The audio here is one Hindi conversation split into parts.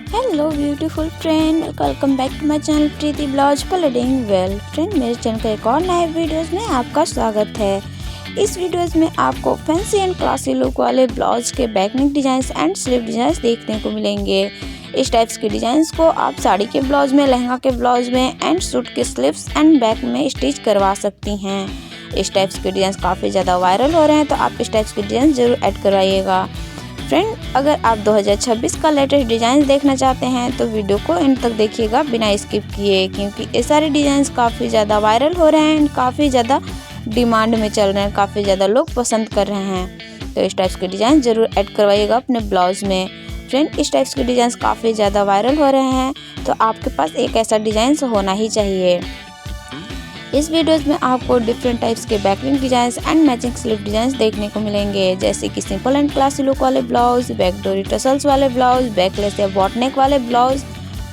Hello beautiful friend, welcome back to my channel Preeti blouse पलडिंग वेल। फ्रेंड, मेरे चैनल का एक और नए वीडियोस में आपका स्वागत है। इस वीडियोस में आपको फैंसी एंड क्लासी लुक वाले ब्लाउज के back neck designs and sleeve designs देखने को मिलेंगे। इस टाइप्स के डिजाइंस को आप साड़ी के ब्लाउज में, लहंगा के ब्लाउज में एंड सूट के स्लीव्स एंड बैक में स्टिच करवा सकती हैं। इस टाइप्स के डिजाइन काफ़ी ज़्यादा वायरल हो रहे हैं, तो आप इस टाइप्स के डिजाइन ज़रूर ऐड करवाइएगा। फ्रेंड, अगर आप 2026 का लेटेस्ट डिज़ाइन देखना चाहते हैं तो वीडियो को एंड तक देखिएगा बिना स्किप किए, क्योंकि ये सारे डिज़ाइंस काफ़ी ज़्यादा वायरल हो रहे हैं, काफ़ी ज़्यादा डिमांड में चल रहे हैं, काफ़ी ज़्यादा लोग पसंद कर रहे हैं। तो इस टाइप्स के डिज़ाइन ज़रूर ऐड करवाइएगा अपने ब्लाउज में। फ्रेंड, इस टाइप्स के डिज़ाइंस काफ़ी ज़्यादा वायरल हो रहे हैं, तो आपके पास एक ऐसा डिज़ाइन होना ही चाहिए। इस वीडियोस में आपको डिफरेंट टाइप्स के backlink designs and matching sleeve designs देखने को मिलेंगे, जैसे कि सिंपल एंड क्लासी लुक वाले ब्लाउज, बैक डोरी टसल्स वाले ब्लाउज, बैकलेस या बॉट नेक वाले ब्लाउज,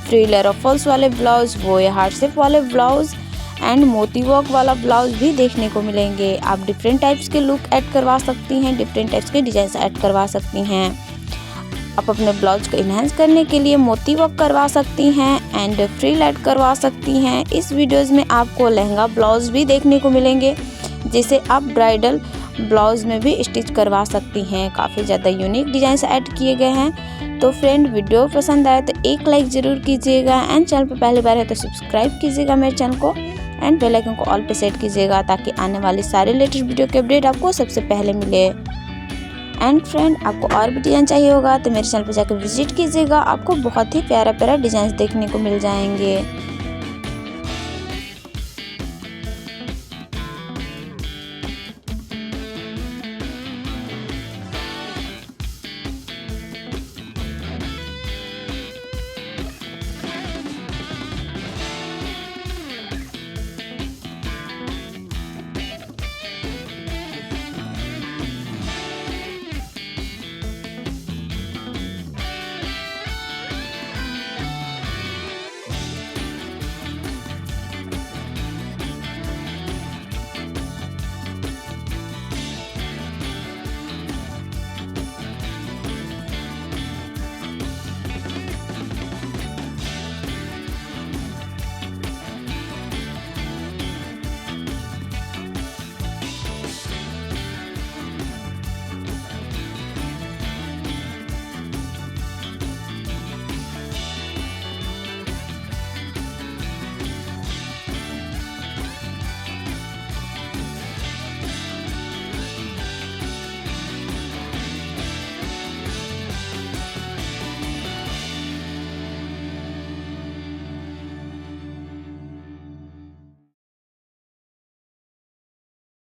फ्रिल और रफल्स वाले ब्लाउज, वो या हार्ट शेप वाले ब्लाउज एंड मोती वर्क वाला ब्लाउज भी देखने को मिलेंगे। आप डिफरेंट टाइप्स के लुक ऐड करवा सकती हैं, डिफरेंट टाइप्स के डिजाइन ऐड करवा सकती हैं। आप अपने ब्लाउज को इन्हांस करने के लिए मोती वर्क करवा सकती हैं एंड फ्रिल ऐड करवा सकती हैं। इस वीडियोस में आपको लहंगा ब्लाउज भी देखने को मिलेंगे, जिसे आप ब्राइडल ब्लाउज में भी स्टिच करवा सकती हैं। काफ़ी ज़्यादा यूनिक डिज़ाइन ऐड किए गए हैं। तो फ्रेंड, वीडियो पसंद आए तो एक लाइक ज़रूर कीजिएगा एंड चैनल पर पहली बार है तो सब्सक्राइब कीजिएगा मेरे चैनल को एंड बेल आइकन को ऑल पे सेट कीजिएगा, ताकि आने वाली सारे लेटेस्ट वीडियो के अपडेट आपको सबसे पहले मिले। एंड फ्रेंड, आपको और भी डिज़ाइन चाहिए होगा तो मेरे चैनल पर जाकर विजिट कीजिएगा, आपको बहुत ही प्यारा प्यारा डिज़ाइन देखने को मिल जाएंगे।